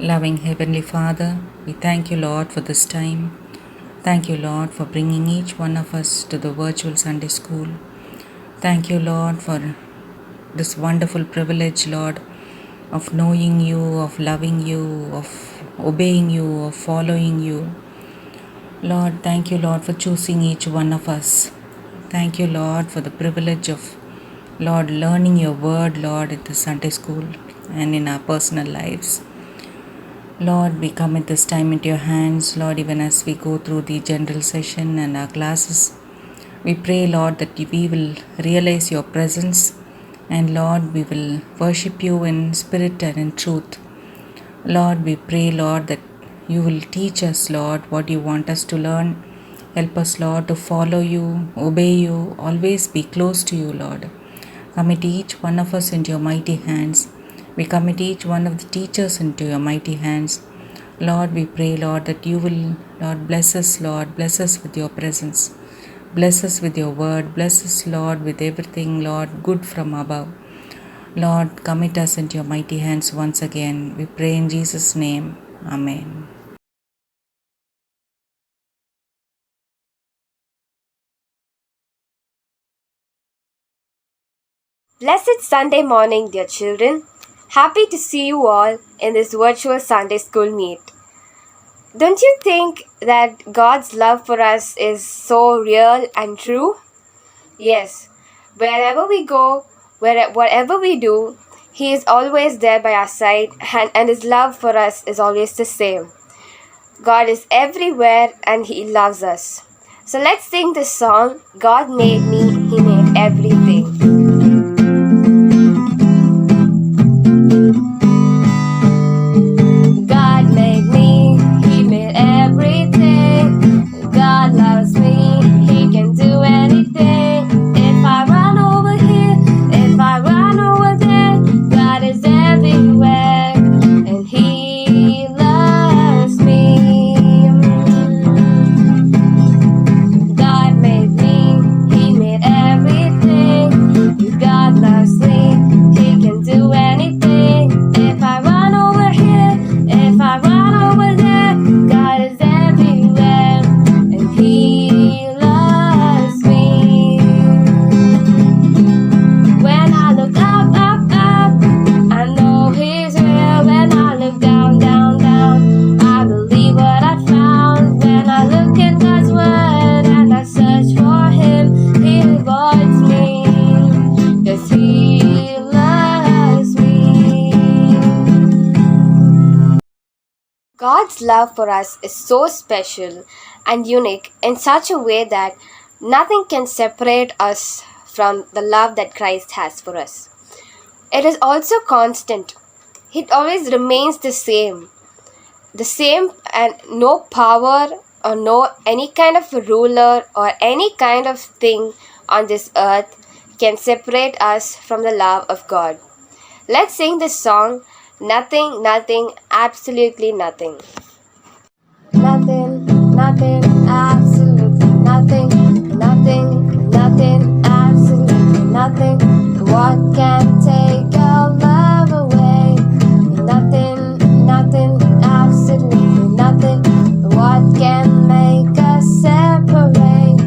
Loving Heavenly Father, we thank you, Lord, for this time. Thank you, Lord, for bringing each one of us to the virtual Sunday school. Thank you, Lord, for this wonderful privilege, Lord, of knowing you, of loving you, of obeying you, of following you. Lord, thank you, Lord, for choosing each one of us. Thank you, Lord, for the privilege of, Lord, learning your word, Lord, at the Sunday school and in our personal lives. Lord, we commit this time into your hands, Lord, even as we go through the general session and our classes. We pray, Lord, that we will realize your presence and, Lord, we will worship you in spirit and in truth. Lord, we pray, Lord, that you will teach us, Lord, what you want us to learn. Help us, Lord, to follow you, obey you, always be close to you, Lord. Commit each one of us into your mighty hands. We commit each one of the teachers into your mighty hands. Lord, we pray, Lord, that you will, Lord, bless us, Lord, bless us with your presence. Bless us with your word. Bless us, Lord, with everything, Lord, good from above. Lord, commit us into your mighty hands once again. We pray in Jesus' name. Amen. Blessed Sunday morning, dear children. Happy to see you all in this virtual Sunday school meet. Don't you think that God's love for us is so real and true? Yes, wherever we go, whatever we do, He is always there by our side, and His love for us is always the same. God is everywhere and He loves us. So let's sing this song, God made me, He made everything. God made me, He made everything. God loves me, He can do anything. If I run over here, if I run over there, God is everywhere and He loves me. God made me, He made everything. God loves me, He can do anything. If I run over here, if I run over there, God is everywhere and He loves me. When I look up, up, up, I know He's real. When I look down, down, down, I believe what I found. When I look in God's word and I search for Him, He rewards me, 'cause He loves me. God's love for us is so special and unique in such a way that nothing can separate us from the love that Christ has for us. It is also constant. It always remains the same. And no power or no any kind of ruler or any kind of thing on this earth can separate us from the love of God. Let's sing this song, Nothing, Nothing, Absolutely Nothing. Nothing, nothing, absolutely nothing. Nothing, nothing, absolutely nothing. What can take your love away? Nothing, nothing, absolutely nothing. What can make us separate?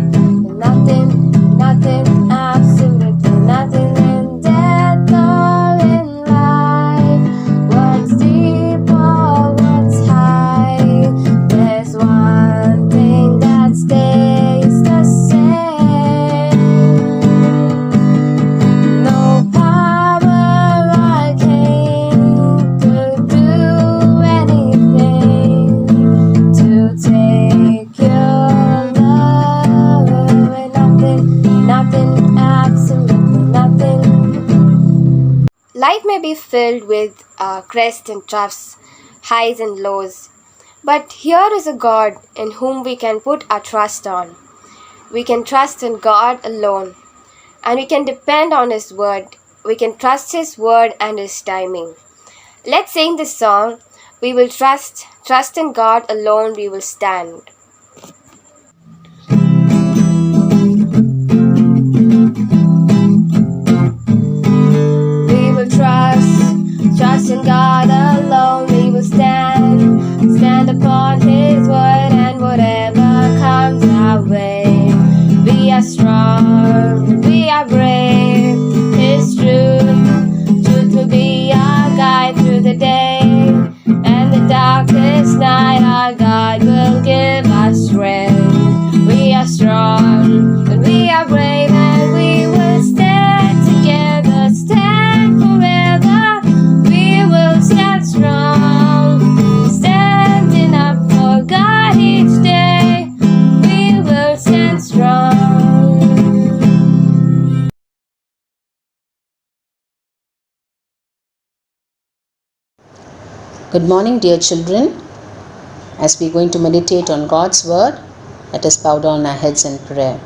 Nothing, nothing, absolutely nothing. In death or in life, what's deep or what's high, there's one thing that stays the same. No power or king could do anything to take your love away. Nothing, nothing, absolutely nothing. Life may be filled with crests and troughs, highs and lows, but here is a God in whom we can put our trust on. We can trust in God alone, and we can depend on His word. We can trust His word and His timing. Let's sing this song. We will trust in God alone we will stand. We will trust in God alone we will stand. Good morning, dear children. As we are going to meditate on God's Word, let us bow down our heads in prayer.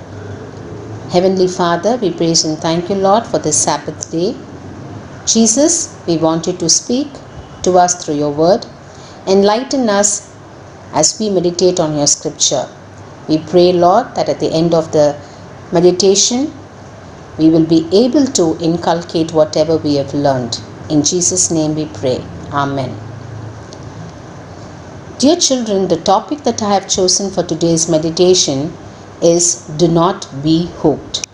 Heavenly Father, we praise and thank you, Lord, for this Sabbath day. Jesus, we want you to speak to us through your Word. Enlighten us as we meditate on your Scripture. We pray, Lord, that at the end of the meditation, we will be able to inculcate whatever we have learned. In Jesus' name we pray. Amen. Dear children, the topic that I have chosen for today's meditation is Do Not Be Hooked.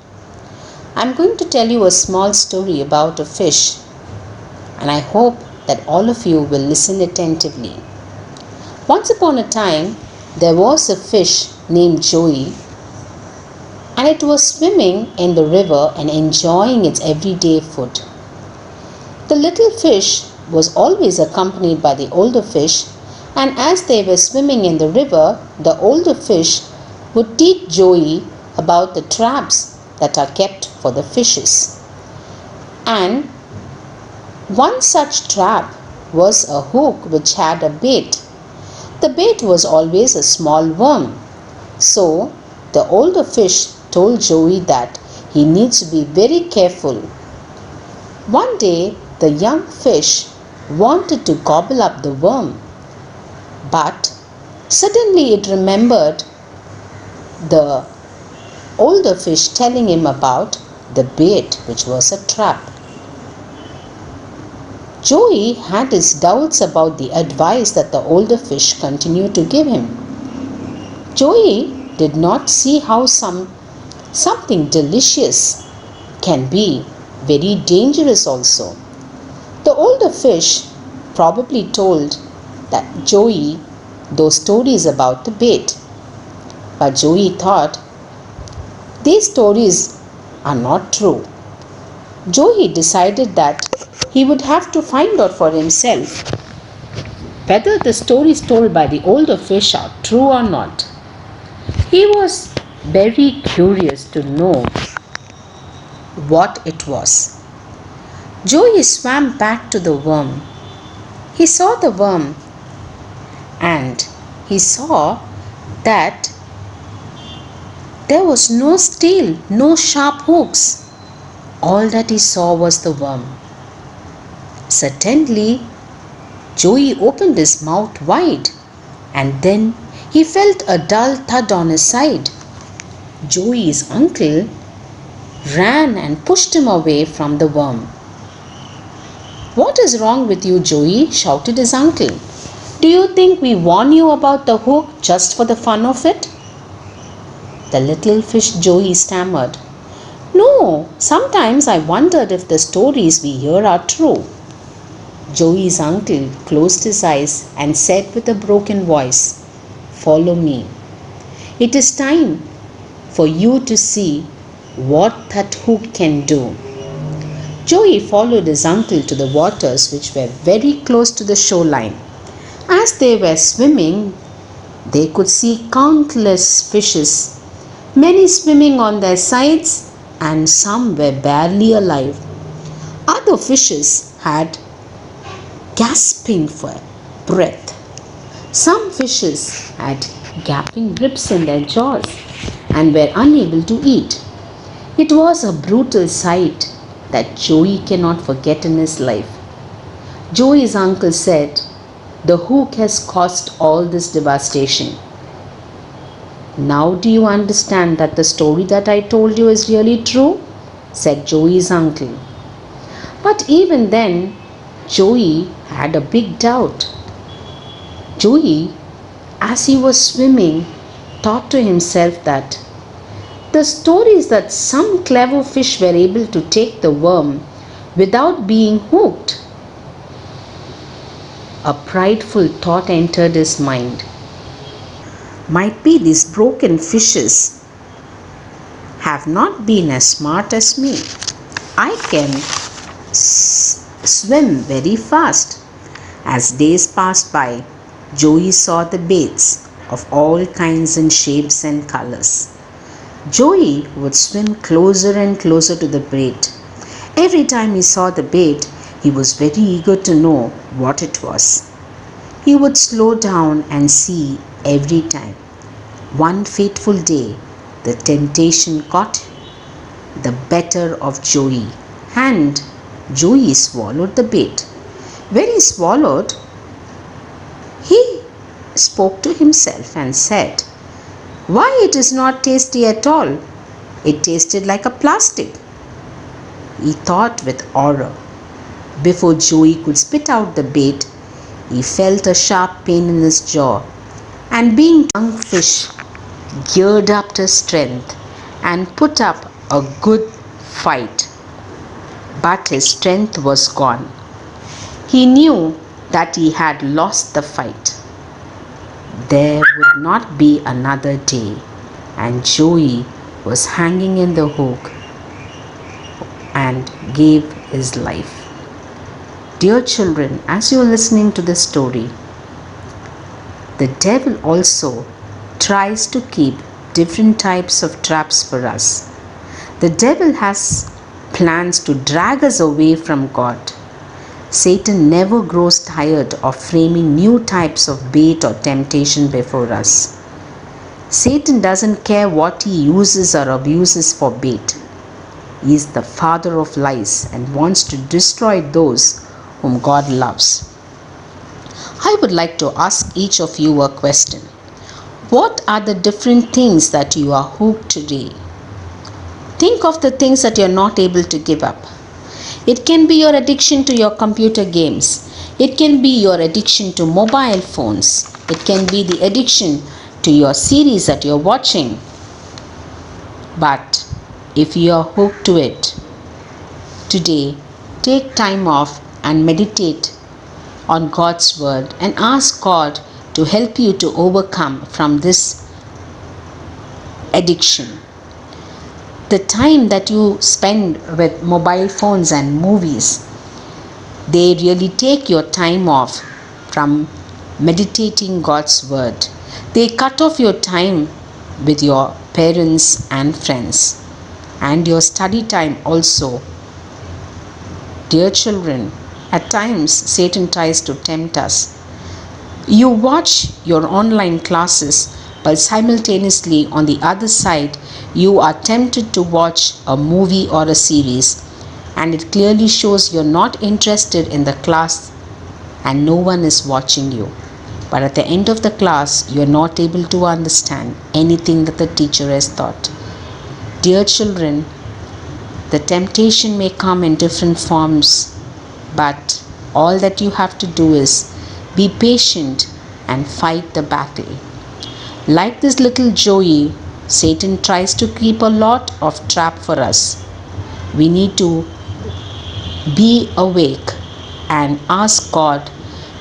I'm going to tell you a small story about a fish, and I hope that all of you will listen attentively. Once upon a time, there was a fish named Joey, and it was swimming in the river and enjoying its everyday food. The little fish was always accompanied by the older fish, and as they were swimming in the river, the older fish would teach Joey about the traps that are kept for the fishes. And one such trap was a hook which had a bait. The bait was always a small worm. So the older fish told Joey that he needs to be very careful. One day, the young fish wanted to gobble up the worm, but suddenly it remembered the older fish telling him about the bait, which was a trap. Joey had his doubts about the advice that the older fish continued to give him. Joey did not see how something delicious can be very dangerous also. The older fish probably told that Joey those stories about the bait. But Joey thought these stories are not true. Joey decided that he would have to find out for himself whether the stories told by the older fish are true or not. He was very curious to know what it was. Joey swam back to the worm. He saw the worm and he saw that there was no steel, no sharp hooks. All that he saw was the worm. Suddenly, Joey opened his mouth wide, and then he felt a dull thud on his side. Joey's uncle ran and pushed him away from the worm. "What is wrong with you, Joey?" shouted his uncle. "Do you think we warn you about the hook just for the fun of it?" The little fish Joey stammered, "No, sometimes I wondered if the stories we hear are true." Joey's uncle closed his eyes and said with a broken voice, "Follow me. It is time for you to see what that hook can do." Joey followed his uncle to the waters which were very close to the shoreline. As they were swimming, they could see countless fishes, many swimming on their sides and some were barely alive. Other fishes had gasping for breath. Some fishes had gaping ribs in their jaws and were unable to eat. It was a brutal sight that Joey cannot forget in his life. Joey's uncle said, "The hook has caused all this devastation. Now do you understand that the story that I told you is really true?" said Joey's uncle. But even then, Joey had a big doubt. Joey, as he was swimming, thought to himself that the stories that some clever fish were able to take the worm without being hooked. A prideful thought entered his mind. Might be these broken fishes have not been as smart as me. I can swim very fast. As days passed by, Joey saw the baits of all kinds and shapes and colors. Joey would swim closer and closer to the bait. Every time he saw the bait, he was very eager to know what it was. he would slow down and see every time. One fateful day, the temptation got the better of Joey, and Joey swallowed the bait. When he swallowed, he spoke to himself and said, "Why, it is not tasty at all. It tasted like a plastic." He thought with horror. Before Joey could spit out the bait, he felt a sharp pain in his jaw, and being a young fish, geared up his strength and put up a good fight. But his strength was gone. He knew that he had lost the fight. There would not be another day, and Joey was hanging in the hook and gave his life. Dear children, as you are listening to this story, the devil also tries to keep different types of traps for us. The devil has plans to drag us away from God. Satan never grows tired of framing new types of bait or temptation before us. Satan doesn't care what he uses or abuses for bait. He is the father of lies and wants to destroy those whom God loves. I would like to ask each of you a question. What are the different things that you are hooked today? Think of the things that you are not able to give up. It can be your addiction to your computer games. It can be your addiction to mobile phones. It can be the addiction to your series that you're watching. But if you are hooked to it, today take time off and meditate on God's word and ask God to help you to overcome from this addiction. The time that you spend with mobile phones and movies, they really take your time off from meditating God's word. They cut off your time with your parents and friends and your study time also. Dear children, at times Satan tries to tempt us. You watch your online classes, but simultaneously on the other side, you are tempted to watch a movie or a series, and it clearly shows you're not interested in the class and no one is watching you. But at the end of the class, you're not able to understand anything that the teacher has taught. Dear children, the temptation may come in different forms, but all that you have to do is be patient and fight the battle. Like this little Joey, Satan tries to keep a lot of trap for us. We need to be awake and ask God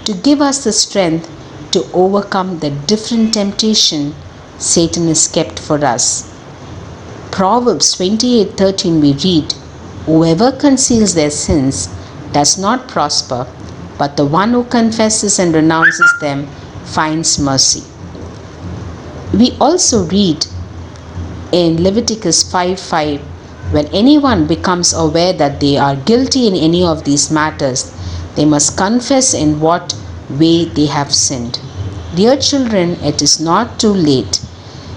to give us the strength to overcome the different temptation Satan has kept for us. Proverbs 28:13 we read, "Whoever conceals their sins does not prosper, but the one who confesses and renounces them finds mercy." We also read in Leviticus 5:5, when anyone becomes aware that they are guilty in any of these matters, they must confess in what way they have sinned. Dear children, it is not too late.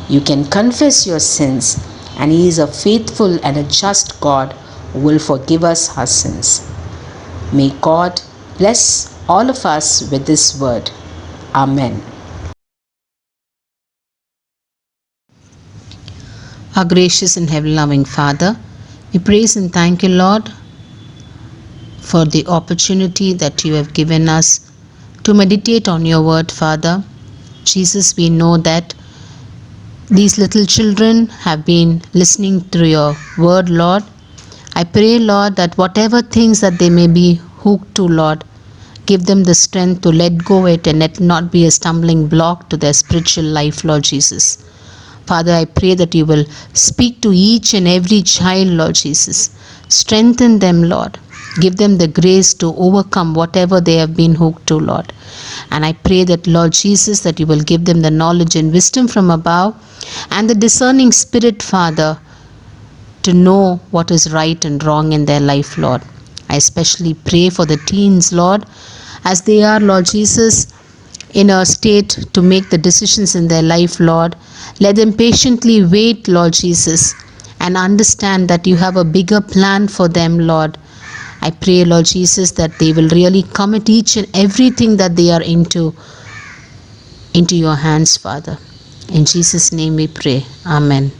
You can confess your sins, and He is a faithful and a just God who will forgive us our sins. May God bless all of us with this word. Amen. Our gracious and heaven-loving Father, we praise and thank you, Lord, for the opportunity that you have given us to meditate on your word, Father. Jesus, we know that these little children have been listening to your word, Lord. I pray, Lord, that whatever things that they may be hooked to, Lord, give them the strength to let go it and let not be a stumbling block to their spiritual life, Lord Jesus. Father, I pray that you will speak to each and every child, Lord Jesus. Strengthen them, Lord. Give them the grace to overcome whatever they have been hooked to, Lord. And I pray that, Lord Jesus, that you will give them the knowledge and wisdom from above and the discerning spirit, Father, to know what is right and wrong in their life, Lord. I especially pray for the teens, Lord, as they are, Lord Jesus, in a state to make the decisions in their life, Lord. Let them patiently wait, Lord Jesus, and understand that you have a bigger plan for them, Lord. I pray, Lord Jesus, that they will really commit each and everything that they are into your hands, Father. In Jesus' name we pray. Amen.